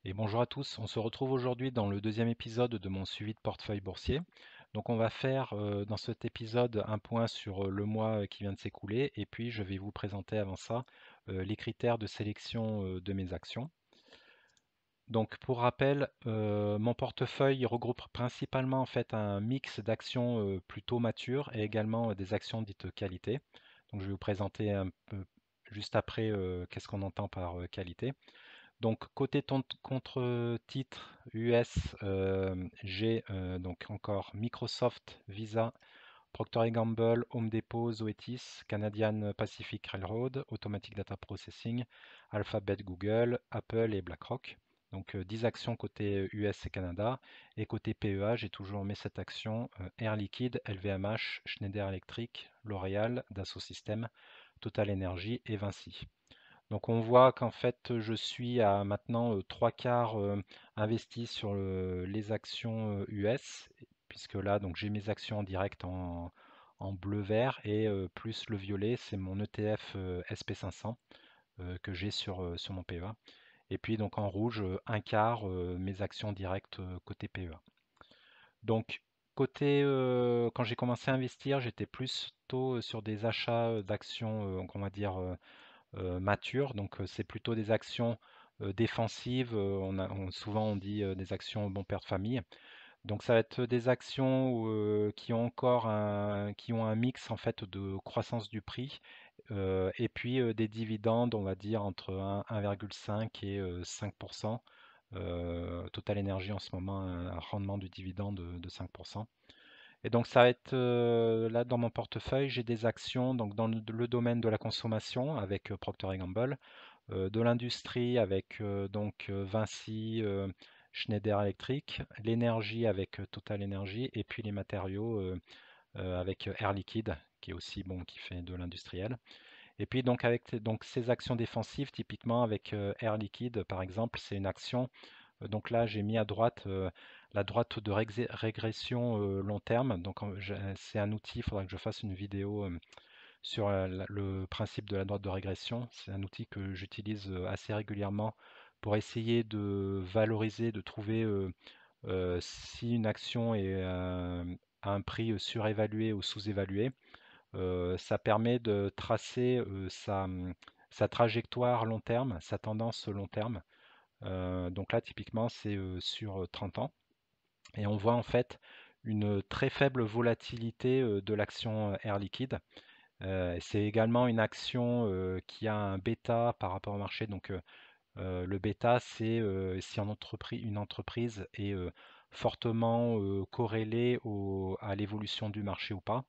Et bonjour à tous, on se retrouve aujourd'hui dans le deuxième épisode de mon suivi de portefeuille boursier. Donc on va faire dans cet épisode un point sur le mois qui vient de s'écouler et puis je vais vous présenter avant ça les critères de sélection de mes actions. Donc pour rappel, mon portefeuille regroupe principalement en fait un mix d'actions plutôt matures et également des actions dites qualité. Donc je vais vous présenter un peu juste après qu'est-ce qu'on entend par qualité. Donc côté contre-titre US, j'ai donc encore Microsoft, Visa, Procter Gamble, Home Depot, Zoetis, Canadian Pacific Railroad, Automatic Data Processing, Alphabet, Google, Apple et BlackRock. Donc 10 actions côté US et Canada. Et côté PEA, j'ai toujours mes 7 actions Air Liquide, LVMH, Schneider Electric, L'Oréal, Dassault Systèmes, Total Energy et Vinci. Donc on voit qu'en fait je suis à maintenant trois quarts investi sur les actions US, puisque là donc j'ai mes actions en direct en bleu-vert et plus le violet, c'est mon ETF SP500 que j'ai sur mon PEA. Et puis donc en rouge, un quart mes actions directes côté PEA. Donc côté quand j'ai commencé à investir, j'étais plus tôt sur des achats d'actions, donc on va dire matures. Donc c'est plutôt des actions défensives. Souvent on dit des actions bon père de famille. Donc ça va être des actions qui ont encore qui ont un mix en fait de croissance du prix et puis des dividendes, on va dire entre 1,5 et 5%. Total Energy en ce moment un rendement du dividende de 5%. Et donc ça va être là dans mon portefeuille, j'ai des actions donc dans le domaine de la consommation avec Procter Gamble, de l'industrie avec Vinci, Schneider Electric, l'énergie avec Total Energy et puis les matériaux avec Air Liquide qui est aussi bon qui fait de l'industriel. Et puis donc avec donc ces actions défensives typiquement avec Air Liquide par exemple, c'est une action donc là, j'ai mis à droite la droite de régression long terme. Donc c'est un outil, il faudra que je fasse une vidéo sur le principe de la droite de régression. C'est un outil que j'utilise assez régulièrement pour essayer de valoriser, de trouver si une action est à un prix surévalué ou sous-évalué. Ça permet de tracer sa trajectoire long terme, sa tendance long terme. Donc là, typiquement, c'est sur 30 ans. Et on voit en fait une très faible volatilité de l'action Air Liquide. C'est également une action qui a un bêta par rapport au marché. Donc le bêta, c'est si une entreprise est fortement corrélée à l'évolution du marché ou pas.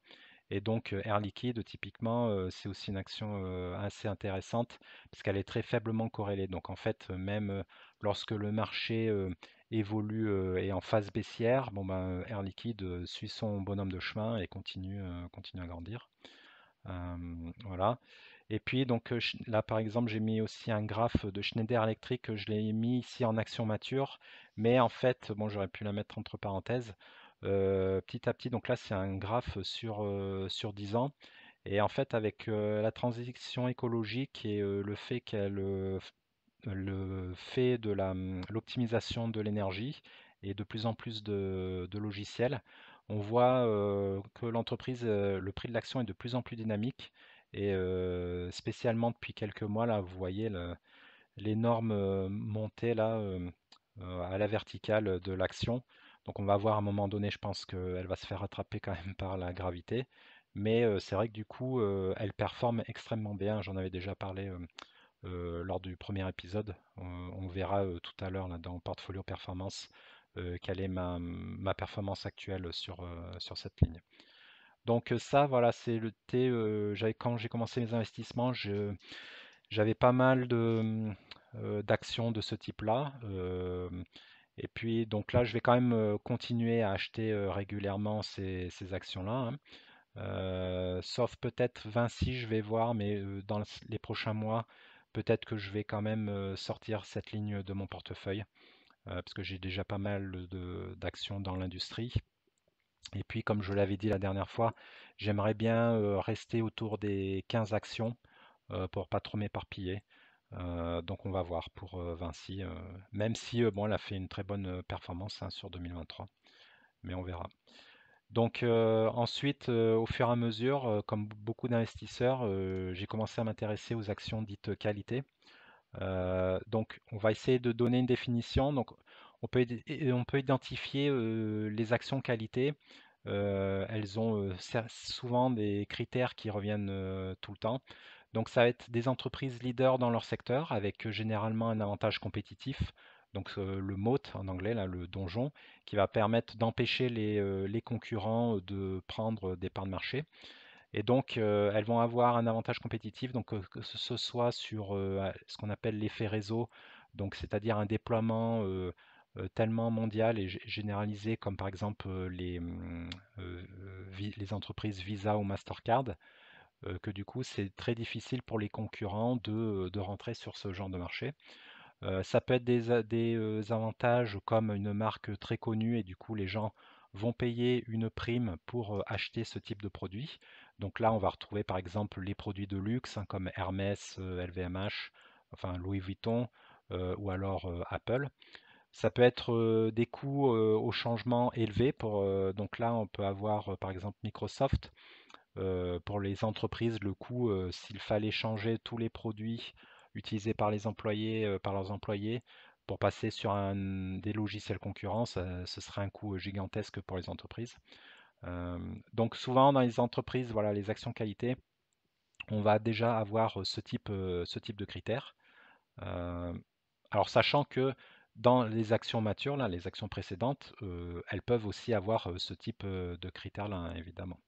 Et donc Air Liquide, typiquement, c'est aussi une action assez intéressante parce qu'elle est très faiblement corrélée. Donc en fait, même lorsque le marché évolue et est en phase baissière, bon ben, Air Liquide suit son bonhomme de chemin et continue à grandir. Voilà. Et puis donc là par exemple j'ai mis aussi un graphe de Schneider Electric, je l'ai mis ici en action mature, mais en fait bon j'aurais pu la mettre entre parenthèses. Petit à petit, donc là c'est un graphe sur 10 ans, et en fait avec la transition écologique et le fait qu'elle le fait de l'optimisation de l'énergie et de plus en plus de logiciels, on voit que l'entreprise, le prix de l'action est de plus en plus dynamique et spécialement depuis quelques mois là, vous voyez l'énorme montée là à la verticale de l'action. Donc on va voir à un moment donné, je pense qu'elle va se faire rattraper quand même par la gravité. Mais c'est vrai que du coup, elle performe extrêmement bien. J'en avais déjà parlé lors du premier épisode. On verra tout à l'heure là, dans Portfolio Performance quelle est ma performance actuelle sur cette ligne. Donc ça, voilà, c'est le T. Quand j'ai commencé mes investissements, j'avais pas mal d'actions de ce type-là. Et puis donc là, je vais quand même continuer à acheter régulièrement ces actions-là, hein. Sauf peut-être Vinci, je vais voir, mais dans les prochains mois, peut-être que je vais quand même sortir cette ligne de mon portefeuille, parce que j'ai déjà pas mal d'actions dans l'industrie. Et puis, comme je l'avais dit la dernière fois, j'aimerais bien rester autour des 15 actions pour pas trop m'éparpiller. Donc on va voir pour Vinci, même si bon, elle a fait une très bonne performance hein, sur 2023, mais on verra. Donc ensuite, au fur et à mesure, comme beaucoup d'investisseurs, j'ai commencé à m'intéresser aux actions dites qualité. Donc on va essayer de donner une définition. Donc on peut identifier les actions qualité. Elles ont souvent des critères qui reviennent tout le temps. Donc ça va être des entreprises leaders dans leur secteur avec généralement un avantage compétitif. Donc le moat en anglais, là, le donjon, qui va permettre d'empêcher les concurrents de prendre des parts de marché. Et donc elles vont avoir un avantage compétitif, donc que ce soit sur ce qu'on appelle l'effet réseau, donc c'est-à-dire un déploiement tellement mondial et généralisé comme par exemple les entreprises Visa ou Mastercard, que du coup c'est très difficile pour les concurrents de rentrer sur ce genre de marché. Ça peut être des avantages comme une marque très connue et du coup les gens vont payer une prime pour acheter ce type de produit. Donc là, on va retrouver par exemple les produits de luxe hein, comme Hermès, LVMH, enfin Louis Vuitton ou alors Apple. Ça peut être des coûts au changement élevés. Donc là, on peut avoir par exemple Microsoft. Pour les entreprises, le coût, s'il fallait changer tous les produits utilisés par les employés, par leurs employés, pour passer sur des logiciels concurrents, ce serait un coût gigantesque pour les entreprises. Euh, donc souvent dans les entreprises, voilà, les actions qualité, on va déjà avoir ce type de critères. Euh, alors sachant que dans les actions matures, là, les actions précédentes, elles peuvent aussi avoir ce type de critères-là, hein, évidemment.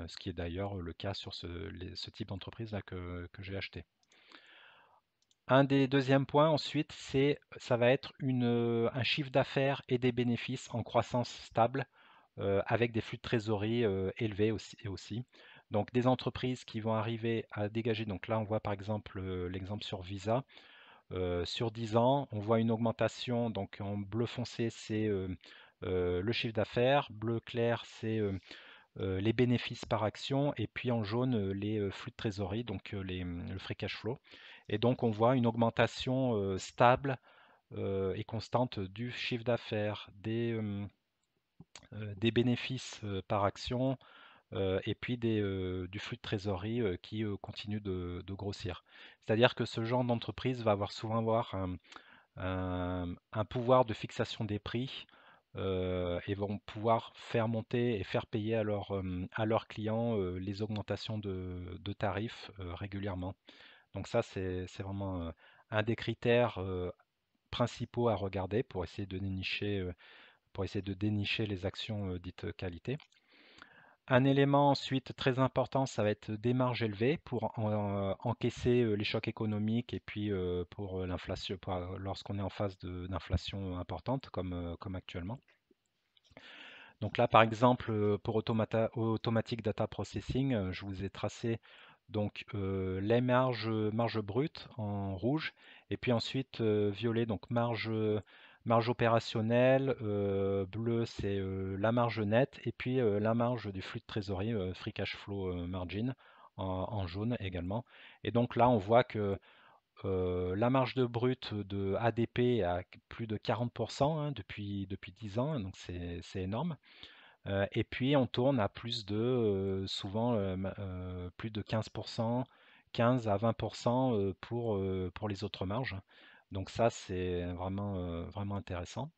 Ce qui est d'ailleurs le cas sur ce type d'entreprise-là que j'ai acheté. Un des deuxièmes points ensuite, ça va être un chiffre d'affaires et des bénéfices en croissance stable avec des flux de trésorerie élevés aussi. Donc des entreprises qui vont arriver à dégager, donc là on voit par exemple l'exemple sur Visa, sur 10 ans, on voit une augmentation, donc en bleu foncé c'est le chiffre d'affaires, bleu clair c'est les bénéfices par action et puis en jaune les flux de trésorerie, donc le free cash flow. Et donc on voit une augmentation stable et constante du chiffre d'affaires, des bénéfices par action et puis du flux de trésorerie qui continue de grossir. C'est-à-dire que ce genre d'entreprise va souvent avoir un pouvoir de fixation des prix et vont pouvoir faire monter et faire payer à leurs clients les augmentations de tarifs régulièrement. Donc ça, c'est vraiment un des critères principaux à regarder pour essayer de dénicher les actions dites qualité. Un élément ensuite très important, ça va être des marges élevées pour encaisser les chocs économiques et puis pour l'inflation, lorsqu'on est en phase d'inflation importante comme actuellement. Donc là, par exemple, pour Automatic Data Processing, je vous ai tracé donc les marges brutes en rouge et puis ensuite violet, donc marge opérationnelle, bleu c'est la marge nette et puis la marge du flux de trésorerie, free cash flow margin en jaune également. Et donc là, on voit que la marge de brut de ADP est à plus de 40% hein, depuis 10 ans, donc c'est énorme. Et puis on tourne à plus de souvent plus de 15%, 15 à 20% pour les autres marges. Donc ça c'est vraiment intéressant.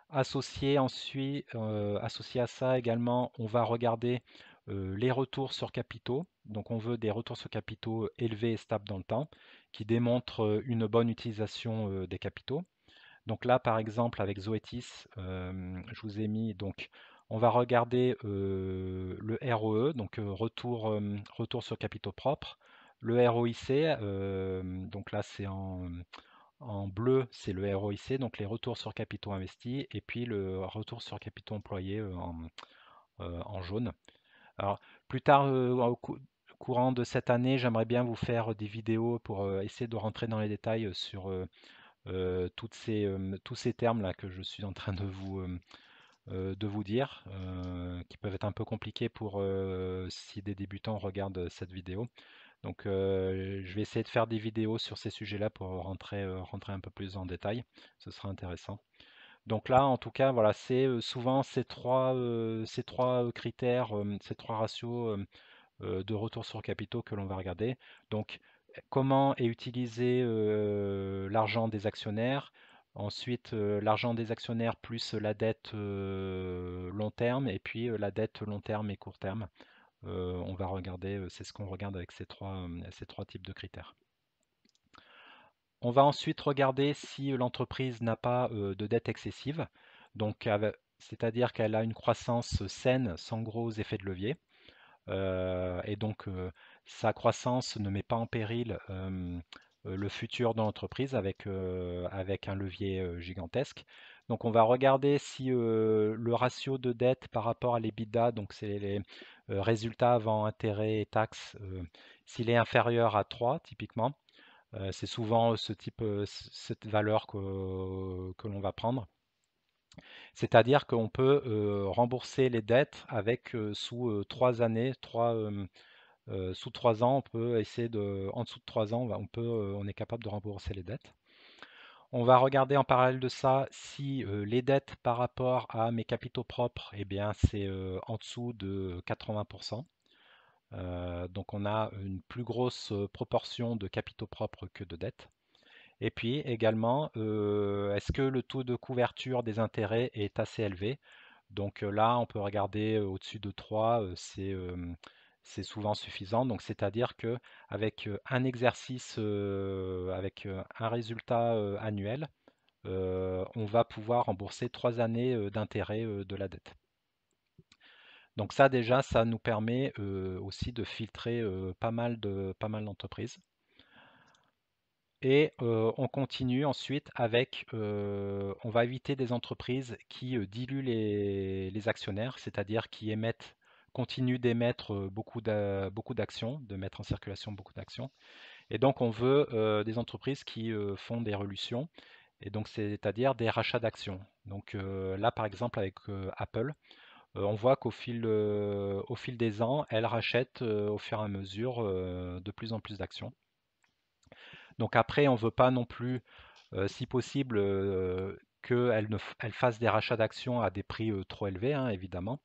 Associé à ça également, on va regarder les retours sur capitaux. Donc on veut des retours sur capitaux élevés et stables dans le temps, qui démontrent une bonne utilisation des capitaux. Donc là, par exemple, avec Zoetis, je vous ai mis, donc on va regarder le ROE, donc retour sur capitaux propres, le ROIC, donc là c'est en bleu, c'est le ROIC, donc les retours sur capitaux investis, et puis le retour sur capitaux employés en jaune. Alors plus tard, courant de cette année, j'aimerais bien vous faire des vidéos pour essayer de rentrer dans les détails sur tous ces termes-là que je suis en train de vous dire, qui peuvent être un peu compliqués pour si des débutants regardent cette vidéo. Donc je vais essayer de faire des vidéos sur ces sujets-là pour rentrer un peu plus en détail. Ce sera intéressant. Donc là, en tout cas, voilà, c'est souvent ces trois critères, ces trois ratios de retour sur capitaux que l'on va regarder. Donc, comment est utilisé l'argent des actionnaires? Ensuite, l'argent des actionnaires plus la dette long terme et puis la dette long terme et court terme. On va regarder, c'est ce qu'on regarde avec ces trois types de critères. On va ensuite regarder si l'entreprise n'a pas de dette excessive, donc c'est-à-dire qu'elle a une croissance saine sans gros effets de levier. Et donc sa croissance ne met pas en péril le futur de l'entreprise avec un levier gigantesque. Donc on va regarder si le ratio de dette par rapport à l'EBITDA, donc c'est les résultats avant intérêts et taxes, s'il est inférieur à 3 typiquement, c'est souvent cette valeur que l'on va prendre. C'est-à-dire qu'on peut rembourser les dettes avec sous 3 années, sous 3 ans, on peut essayer en dessous de 3 ans, on est capable de rembourser les dettes. On va regarder en parallèle de ça si les dettes par rapport à mes capitaux propres, eh bien, c'est en dessous de 80%. Donc on a une plus grosse proportion de capitaux propres que de dettes. Et puis également, est-ce que le taux de couverture des intérêts est assez élevé? Donc là, on peut regarder au-dessus de 3, c'est souvent suffisant. Donc c'est-à-dire que avec un exercice, avec un résultat annuel, on va pouvoir rembourser 3 années d'intérêt de la dette. Donc ça déjà, ça nous permet aussi de filtrer pas mal d'entreprises. Et on continue ensuite avec, on va éviter des entreprises qui diluent les actionnaires, c'est-à-dire qui continuent d'émettre beaucoup d'actions, de mettre en circulation beaucoup d'actions. Et donc on veut des entreprises qui font des relutions, et donc c'est-à-dire des rachats d'actions. Donc là par exemple avec Apple, on voit au fil des ans, elle rachète au fur et à mesure de plus en plus d'actions. Donc après, on ne veut pas non plus, si possible, qu'elle fasse des rachats d'actions à des prix trop élevés, hein, évidemment.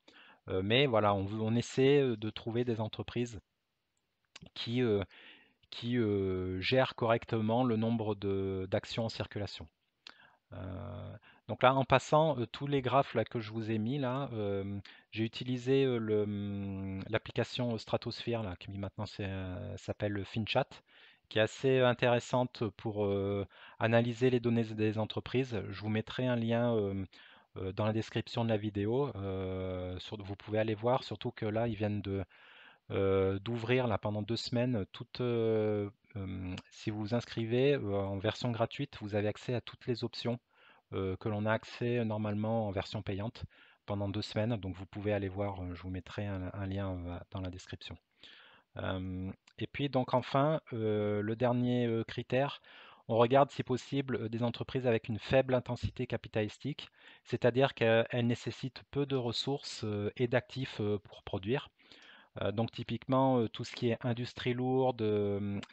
Mais voilà, on essaie de trouver des entreprises qui, euh, qui gèrent correctement le nombre d'actions en circulation. Euh, donc là, en passant, tous les graphes là, que je vous ai mis là, j'ai utilisé l'application Stratosphere là, qui maintenant s'appelle FinChat, qui est assez intéressante pour analyser les données des entreprises. Je vous mettrai un lien dans la description de la vidéo. Vous pouvez aller voir, surtout que là, ils viennent d'ouvrir là pendant 2 semaines si vous vous inscrivez en version gratuite, vous avez accès à toutes les options que l'on a accès normalement en version payante pendant 2 semaines. Donc vous pouvez aller voir, je vous mettrai un lien dans la description. Et puis donc enfin, le dernier critère, on regarde si possible des entreprises avec une faible intensité capitalistique, c'est-à-dire qu'elles nécessitent peu de ressources et d'actifs pour produire. Donc typiquement, tout ce qui est industrie lourde,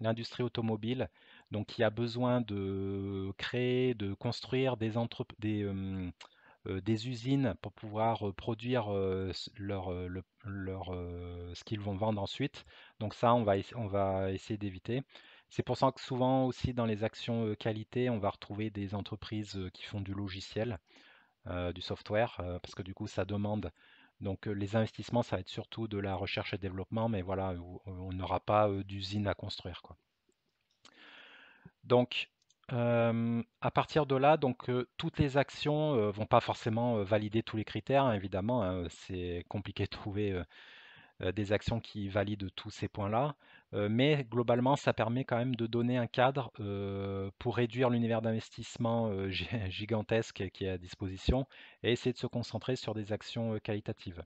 l'industrie automobile, donc qui a besoin de créer, de construire des usines pour pouvoir produire ce qu'ils vont vendre ensuite. Donc ça, on va essayer d'éviter. C'est pour ça que souvent aussi dans les actions qualité, on va retrouver des entreprises qui font du logiciel, du software, parce que du coup, ça demande. Donc les investissements, ça va être surtout de la recherche et développement, mais voilà, on n'aura pas d'usine à construire, quoi. Donc à partir de là, donc toutes les actions vont pas forcément valider tous les critères, hein, évidemment, hein, c'est compliqué de trouver des actions qui valident tous ces points-là. Mais globalement, ça permet quand même de donner un cadre pour réduire l'univers d'investissement gigantesque qui est à disposition et essayer de se concentrer sur des actions qualitatives.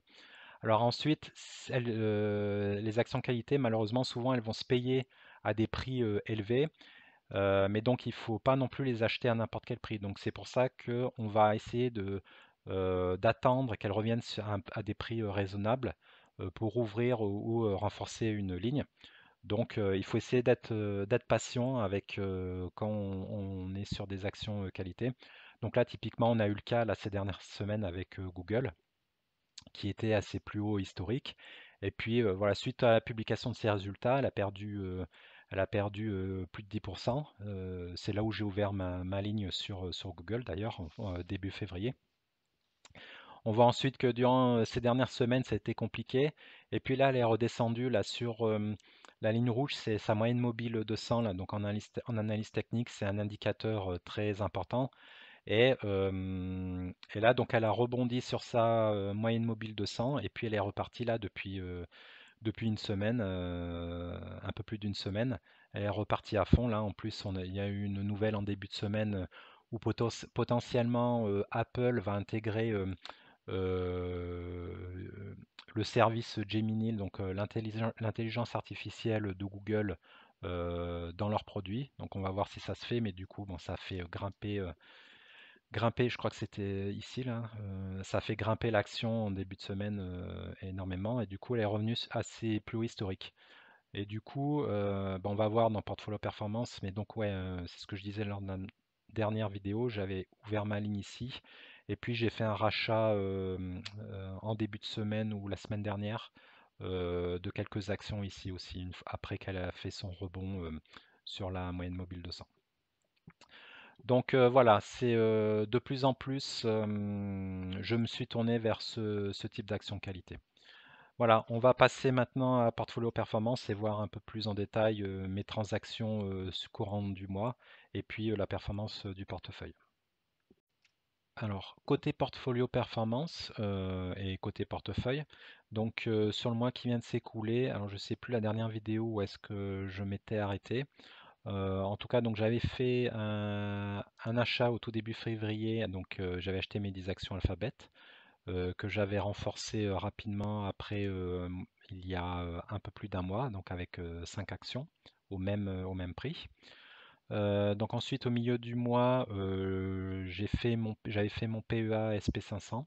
Alors ensuite, les actions qualité, malheureusement, souvent, elles vont se payer à des prix élevés, mais donc il ne faut pas non plus les acheter à n'importe quel prix. Donc c'est pour ça qu'on va essayer d'attendre qu'elles reviennent à des prix raisonnables pour ouvrir ou renforcer une ligne. Donc il faut essayer d'être patient avec quand on est sur des actions qualité. Donc là, typiquement, on a eu le cas là, ces dernières semaines avec Google, qui était à ses plus hauts historiques. Et puis voilà, suite à la publication de ses résultats, elle a perdu plus de 10%. C'est là où j'ai ouvert ma ligne sur Google d'ailleurs, début février. On voit ensuite que durant ces dernières semaines, ça a été compliqué. Et puis là, elle est redescendue là, sur la ligne rouge, c'est sa moyenne mobile 200. Là, donc en analyse technique, c'est un indicateur très important. Et là, donc, elle a rebondi sur sa moyenne mobile 200 et puis elle est repartie là depuis une semaine, un peu plus d'une semaine. Elle est repartie à fond là. En plus, il y a eu une nouvelle en début de semaine où potentiellement Apple va intégrer euh, le service Gemini, donc l'intelligence artificielle de Google dans leurs produits. Donc on va voir si ça se fait, mais du coup, bon, ça fait grimper, je crois que c'était ici là, ça a fait grimper l'action en début de semaine énormément et du coup elle est revenue à ses plus hauts historiques. Et du coup, bah, on va voir dans Portfolio Performance, mais donc ouais, c'est ce que je disais lors de la dernière vidéo, j'avais ouvert ma ligne ici, et puis j'ai fait un rachat en début de semaine ou la semaine dernière de quelques actions ici aussi, après qu'elle a fait son rebond sur la moyenne mobile 200. Donc voilà, c'est de plus en plus, je me suis tourné vers ce type d'action qualité. Voilà, on va passer maintenant à Portfolio Performance et voir un peu plus en détail mes transactions courantes du mois et puis la performance du portefeuille. Alors, côté Portfolio Performance et côté portefeuille, donc sur le mois qui vient de s'écouler, alors je ne sais plus la dernière vidéo où est-ce que je m'étais arrêté. En tout cas, donc j'avais fait un achat au tout début février, donc j'avais acheté mes 10 actions Alphabet que j'avais renforcé rapidement après il y a un peu plus d'un mois, donc avec 5 actions au même prix. Donc ensuite au milieu du mois, j'avais fait mon PEA SP500.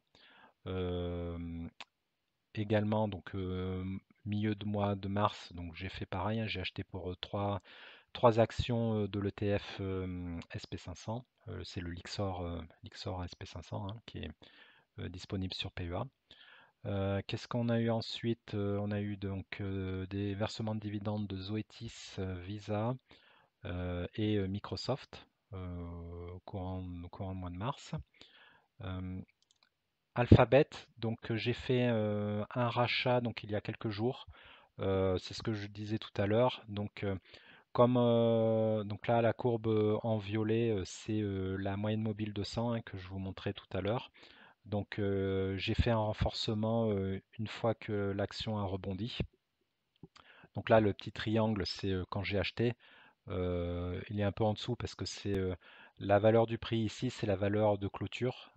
Euh, Également donc milieu de mois de mars, donc j'ai fait pareil, hein, j'ai acheté pour trois actions de l'ETF SP500. C'est le Lixor SP500 hein, qui est disponible sur PEA. Qu'est-ce qu'on a eu ensuite? On a eu donc des versements de dividendes de Zoetis, Visa et Microsoft au courant du mois de mars. Euh, Alphabet, donc j'ai fait un rachat donc il y a quelques jours. C'est ce que je disais tout à l'heure. Donc comme donc là la courbe en violet, c'est la moyenne mobile 200 hein, que je vous montrais tout à l'heure. Donc j'ai fait un renforcement une fois que l'action a rebondi. Donc là, le petit triangle, c'est quand j'ai acheté. Il est un peu en dessous parce que c'est la valeur du prix ici, c'est la valeur de clôture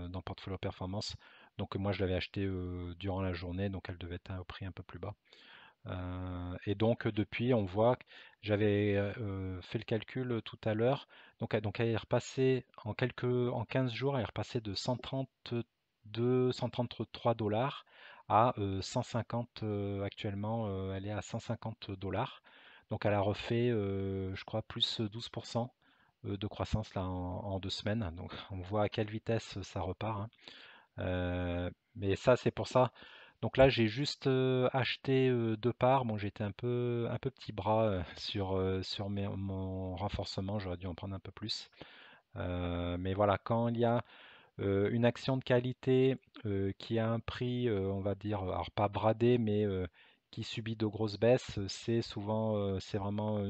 dans Portfolio Performance. Donc moi, je l'avais acheté durant la journée, donc elle devait être au prix un peu plus bas. Et donc depuis, on voit que j'avais fait le calcul tout à l'heure. Donc elle est repassée en 15 jours, elle est repassée de 132, 133 dollars à 150 actuellement. Elle est à 150 dollars. Donc elle a refait, je crois, plus 12% de croissance là en 2 semaines. Donc on voit à quelle vitesse ça repart, hein. Mais ça, c'est pour ça. Donc là, j'ai juste acheté deux parts. Bon, j'étais un peu petit bras sur mon renforcement. J'aurais dû en prendre un peu plus. Mais voilà, quand il y a une action de qualité qui a un prix, on va dire, alors pas bradé, mais qui subit de grosses baisses, c'est souvent, c'est vraiment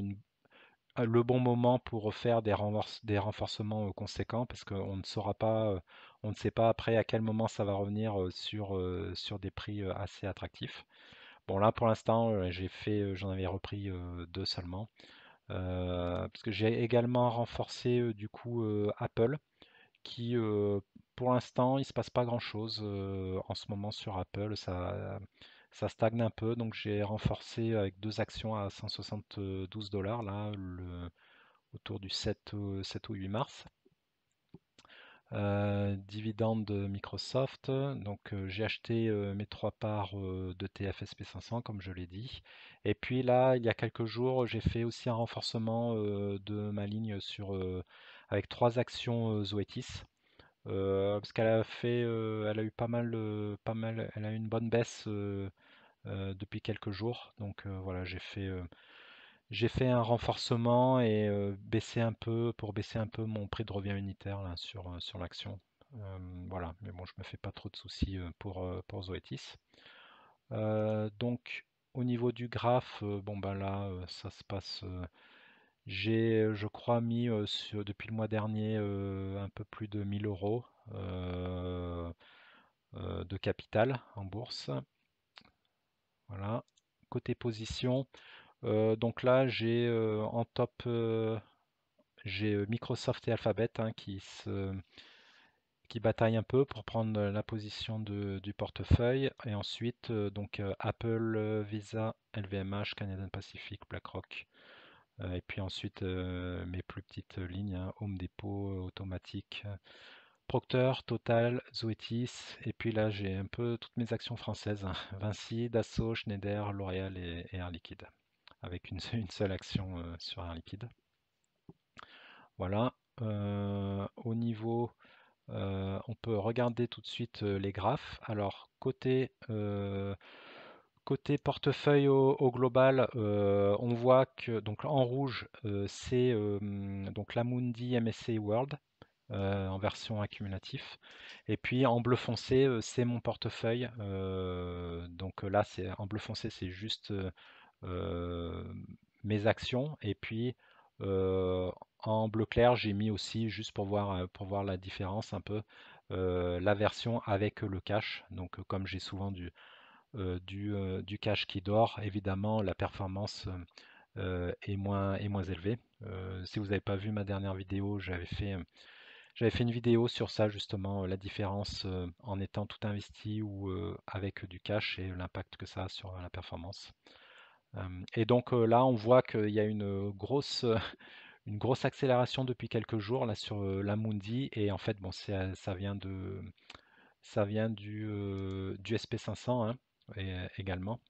le bon moment pour faire des renforcements conséquents parce qu'on ne saura pas, on ne sait pas après à quel moment ça va revenir sur des prix assez attractifs. Bon là pour l'instant j'en avais repris deux seulement parce que j'ai également renforcé du coup Apple qui pour l'instant il se passe pas grand-chose en ce moment sur Apple, ça stagne un peu donc j'ai renforcé avec deux actions à 172 dollars là autour du 7 ou 8 mars. Dividende de Microsoft. Donc j'ai acheté mes 3 parts de TFSP 500 comme je l'ai dit. Et puis là, il y a quelques jours, j'ai fait aussi un renforcement de ma ligne avec 3 actions Zoetis. Parce qu'elle a fait, elle a eu elle a eu une bonne baisse depuis quelques jours. Donc voilà, j'ai fait un renforcement et baisser un peu pour baisser un peu mon prix de revient unitaire là, sur l'action. Voilà, mais bon, je me fais pas trop de soucis pour Zoetis. Donc au niveau du graphe, bon ben là, ça se passe. J'ai, je crois, mis depuis le mois dernier un peu plus de 1 000 € euh, de capital en bourse. Voilà. Côté position, donc là j'ai en top, j'ai Microsoft et Alphabet hein, qui bataillent un peu pour prendre la position du portefeuille. Et ensuite, donc Apple, Visa, LVMH, Canadian Pacific, BlackRock. Et puis ensuite, mes plus petites lignes, hein, Home Depot, Automatique, Procter, Total, Zoetis. Et puis là, j'ai un peu toutes mes actions françaises, hein, Vinci, Dassault, Schneider, L'Oréal et Air Liquide. Avec une seule action sur Air Liquide. Voilà. Au niveau on peut regarder tout de suite les graphes. Alors, côté portefeuille au global, on voit que donc en rouge, c'est donc l'Amundi MSCI World en version accumulatif. Et puis en bleu foncé, c'est mon portefeuille. Donc là, c'est en bleu foncé, c'est juste euh, mes actions. Et puis en bleu clair, j'ai mis aussi, juste pour voir la différence un peu, la version avec le cash. Donc comme j'ai souvent du cash qui dort, évidemment, la performance est moins élevée. Si vous n'avez pas vu ma dernière vidéo, j'avais fait une vidéo sur ça justement, la différence en étant tout investi ou avec du cash et l'impact que ça a sur la performance. Et donc là, on voit qu'il y a une grosse accélération depuis quelques jours là sur l'Amundi et en fait, bon, ça vient du SP500 hein, également.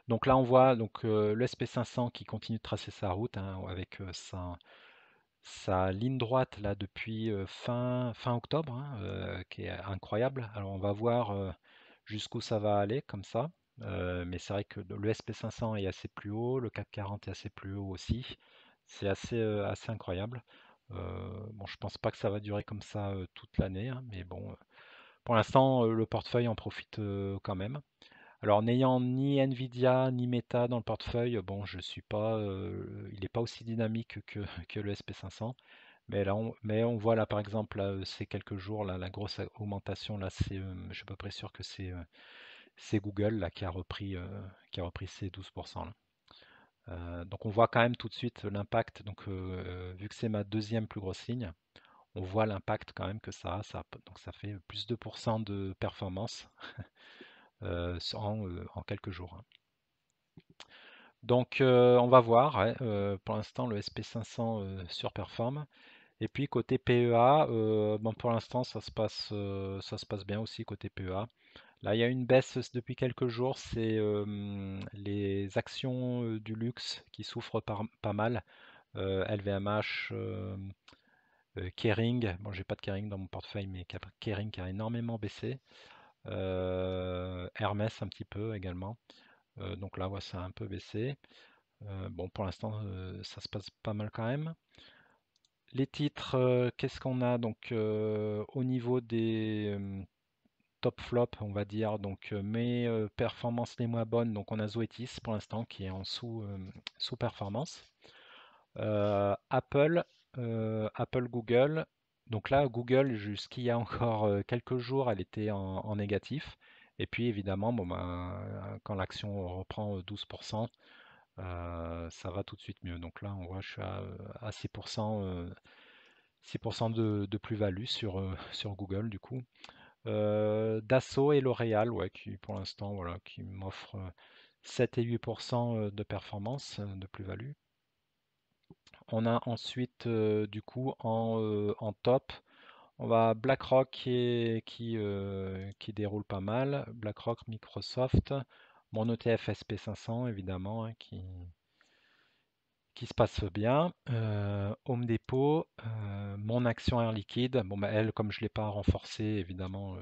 Donc là, on voit donc le SP500 qui continue de tracer sa route hein, avec sa ligne droite là depuis fin octobre, hein, qui est incroyable. Alors on va voir jusqu'où ça va aller comme ça. Mais c'est vrai que le SP500 est assez plus haut, le CAC 40 est assez plus haut aussi. C'est assez incroyable. Bon, je pense pas que ça va durer comme ça toute l'année, hein, mais bon, pour l'instant, le portefeuille en profite quand même. Alors, n'ayant ni Nvidia ni Meta dans le portefeuille, bon, je suis pas, il n'est pas aussi dynamique que le SP500. Mais on voit là, par exemple, là, ces quelques jours, là, la grosse augmentation, là, je suis à peu près sûr que c'est Google là, qui a repris ces 12% là. Donc on voit quand même tout de suite l'impact. Donc vu que c'est ma deuxième plus grosse ligne, on voit l'impact quand même que donc ça fait plus 2% de performance en quelques jours, hein. Donc on va voir, ouais, pour l'instant le SP500 surperforme. Et puis côté PEA, bon, pour l'instant ça se passe bien aussi côté PEA. Là il y a une baisse depuis quelques jours, c'est les actions du luxe qui souffrent pas mal. LVMH, Kering, bon j'ai pas de Kering dans mon portefeuille, mais Kering qui a énormément baissé. Hermès un petit peu également. Donc là, ouais, ça a un peu baissé. Bon, pour l'instant, ça se passe pas mal quand même. Les titres, qu'est-ce qu'on a? Donc, au niveau des top flops, on va dire, donc mes performances les moins bonnes, donc on a Zoetis pour l'instant qui est en sous-performance. Apple, Apple, Google. Donc là, Google, jusqu'il y a encore quelques jours, elle était en négatif. Et puis évidemment, bon, ben, quand l'action reprend 12%, ça va tout de suite mieux. Donc là, on voit, je suis à 6%, 6% de plus-value sur Google du coup. Dassault et L'Oréal, ouais, qui pour l'instant, voilà, qui m'offrent 7 et 8% de performance, de plus-value. On a ensuite, du coup, en top, On va BlackRock qui déroule pas mal. BlackRock, Microsoft, mon ETF SP500 évidemment hein, qui se passe bien. Home Depot, mon action Air Liquide. Bon, bah, elle, comme je ne l'ai pas renforcée, évidemment,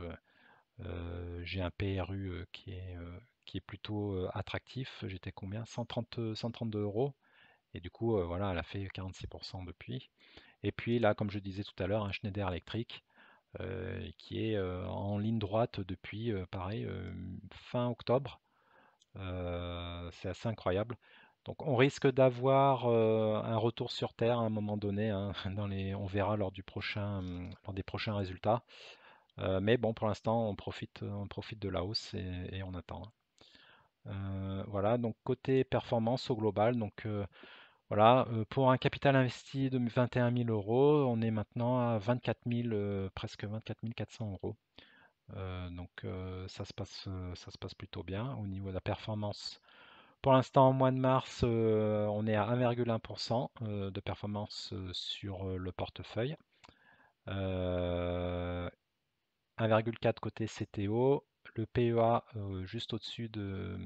j'ai un PRU qui est plutôt attractif. J'étais combien? 132 euros. Et du coup, voilà, elle a fait 46% depuis. Et puis là, comme je disais tout à l'heure, un Schneider Electric qui est en ligne droite depuis, pareil, fin octobre. C'est assez incroyable. Donc on risque d'avoir un retour sur Terre à un moment donné, hein, on verra lors des prochains résultats. Mais bon, pour l'instant, on profite de la hausse et on attend, hein. Voilà, donc côté performance au global, donc voilà, pour un capital investi de 21 000 euros, on est maintenant à 24 000, presque 24 400 euros. Donc ça se passe plutôt bien au niveau de la performance. Pour l'instant, au mois de mars, on est à 1,1% de performance sur le portefeuille. 1,4 côté CTO, le PEA juste au-dessus de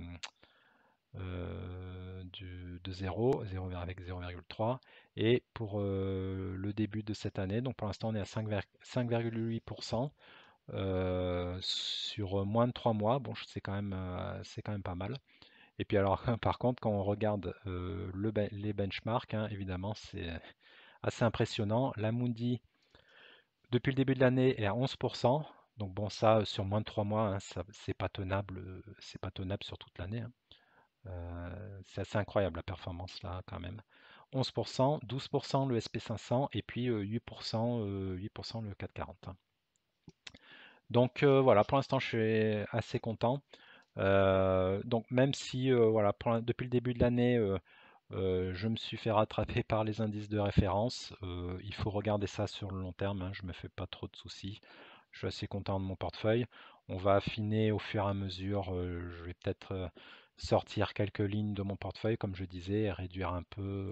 0, 0 avec 0,3. Et pour le début de cette année, donc pour l'instant on est à 5,8% sur moins de 3 mois. Bon, c'est quand même pas mal. Et puis alors, par contre, quand on regarde les benchmarks, hein, évidemment, c'est assez impressionnant. La Mundi, depuis le début de l'année, est à 11%. Donc bon, ça, sur moins de 3 mois, hein, c'est pas tenable sur toute l'année, hein. C'est assez incroyable la performance là, quand même. 11%, 12% le SP500 et puis 8%, 8% le 440, hein. Donc voilà, pour l'instant, je suis assez content. Donc même si voilà, depuis le début de l'année, je me suis fait rattraper par les indices de référence. Il faut regarder ça sur le long terme, hein, je me fais pas trop de soucis. Je suis assez content de mon portefeuille. On va affiner au fur et à mesure. Je vais peut-être sortir quelques lignes de mon portefeuille, comme je disais, et réduire un peu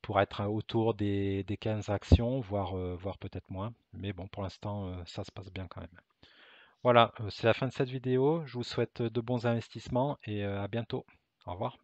pour être autour des 15 actions, voire peut-être moins. Mais bon, pour l'instant, ça se passe bien quand même. Voilà, c'est la fin de cette vidéo. Je vous souhaite de bons investissements et à bientôt. Au revoir.